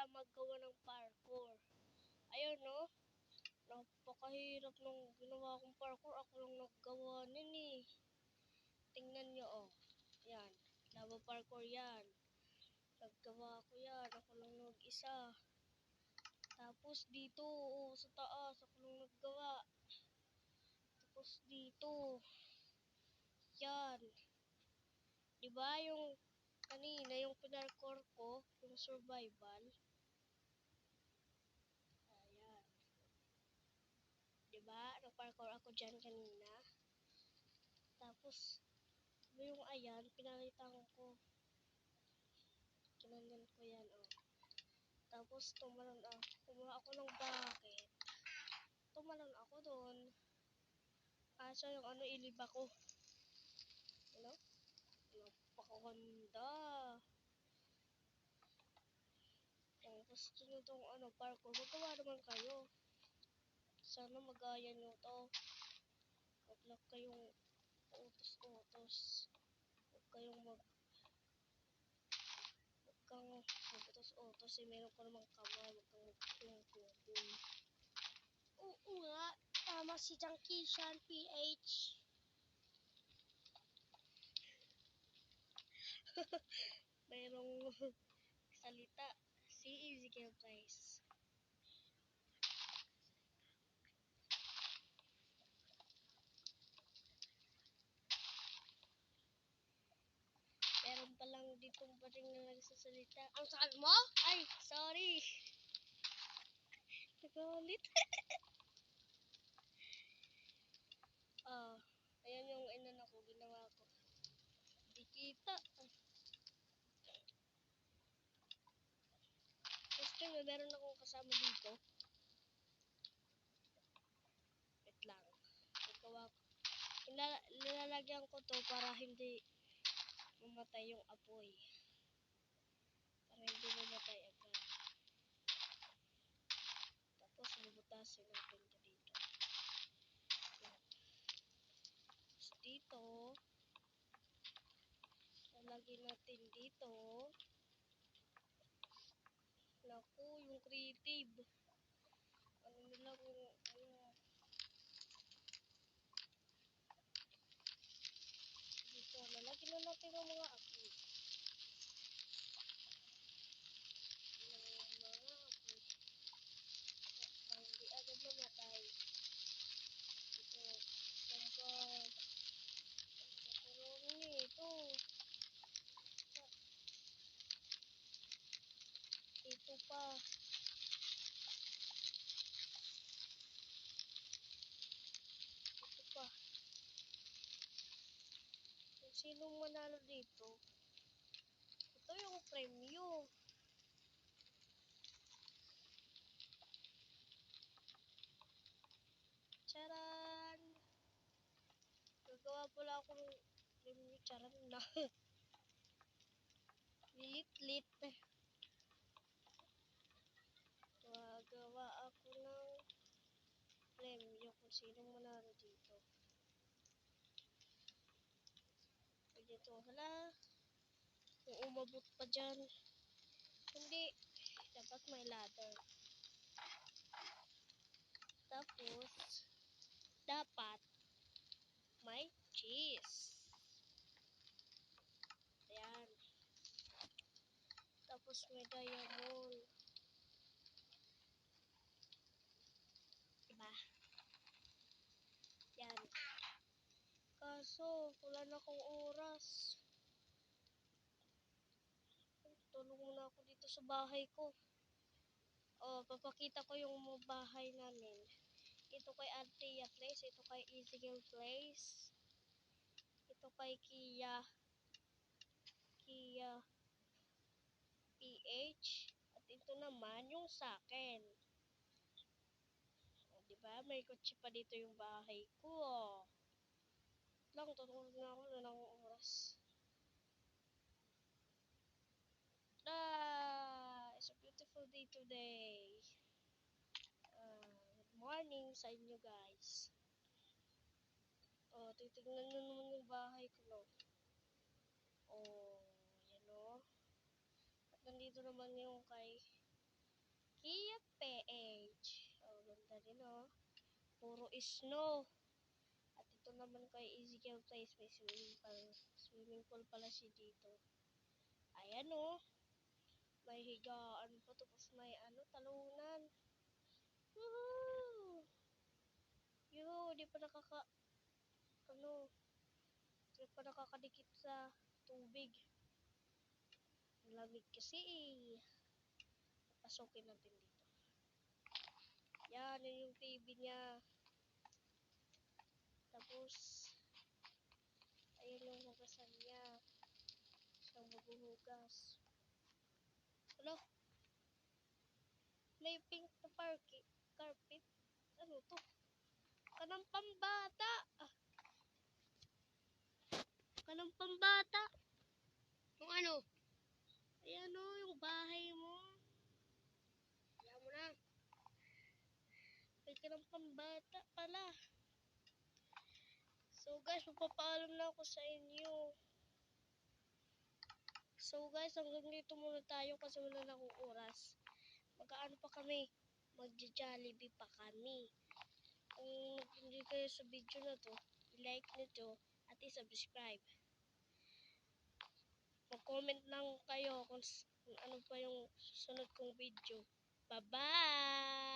para maggawa ng parkour. Ayun, no? Napakahirap nung ginawa kong parkour. Ako lang naggawa nun eh. Tingnan nyo, oh. Yan. Lava parkour yan. Naggawa ko yan. Ako lang nag-isa. Tapos dito, oh, sa taas. Ako lang naggawa. Tapos dito. Yan. Diba yung kanina, yung pinarkour ko, yung survival. Ayan. Diba? Nag-parkour ako dyan kanina. Tapos, yung ayan, pinalitan ko. Kinanyan ko yan, oh. Tapos, tumalon ako. Kumuha ako ng bucket. Tumalon ako doon. Kaso yung ano, iliba ko. Ano? Napakaganda. Kung gusto nyo itong ano, parkour, magawa naman kayo. Sana magaya nyo to. Huwag lang kayong utos-utos. Huwag kayong Huwag kang mag-utos-utos. Meron ko namang kamay. Huwag kang mag-pungpungpung. Oo nga. Tama si Junkie Shan PH. Merong salita. Si Ezekiel Price. Meron palang ditong pa rin na nagsasalita. Ang sabi mo? Ay, sorry. Nagalit. Ayan yung inan ako, ginawa ko. Di kita. Gusto nyo, meron akong kasama dito. Wait lang. Nagawa ko. Nilalagyan ko to para hindi mamatay yung apoy. Para hindi mamatay agad. Tapos bubutasin natin ito dito. Tapos dito, lalagyan natin dito. Naku, yung creative. Ano nila kung ano. Dito, lalagyan na natin ang mga apoy. Para hindi agad mamatay. Dito, sampal. Kurong ito. Ito pa. Ito pa. Kung sinong manalo dito, ito yung premyo. Charan! Gagawa pala ako ng premyo. Charan na. Lilit-lit. Gagawa ako ng premyo kung sinong manalo dito. Pwede ito. Hala. Kung umabot pa dyan. Hindi. Dapat may ladder. Tapos, dapat may cheese. Ayan. Tapos may diamond. Diba? Yan. Kaso, wala na akong oras. Tulong muna ako dito sa bahay ko. Papakita ko yung bahay namin. Ito kay Artia Place. Ito kay Ezekiel Place. Ito kay Kia PH. At ito naman yung sa akin. Diba? May kotse pa dito yung bahay ko. Lang, tutulog na ako na ng oras. It's a beautiful day today. Good morning sa inyo guys. Titignan nyo naman yung bahay ko, no? Yan, no? At nandito naman yung kay Kia PH. Oh, ganda rin oh. Puro snow. At ito naman kay Ezekiel Place, may swimming pool pala siya dito. Ayan oh. May higaan pa, tapos may talunan. Woohoo! Yo, di pa nakakadikit sa tubig. Malamig kasi eh. Pasokin natin dito. Yan, yun yung TV niya. Tapos, ayun yung hugasan niya. Siyang maghuhugas. Ano? May pink na carpet. Ano to? Kanang pambata. Kanang pambata. Yung ano? Ayan o, yung bahay mo. Ayan mo na. May kanang pambata pala. So guys, magpapaalam na ako sa inyo. So guys, hanggang dito muna tayo kasi wala na akong oras. Mag-aano pa kami? Magja-Jollibee pa kami. Kung hindi kayo sa video na to, i-like nito at i-subscribe. Mag-comment lang kayo kung ano pa yung sunod kong video. Bye-bye!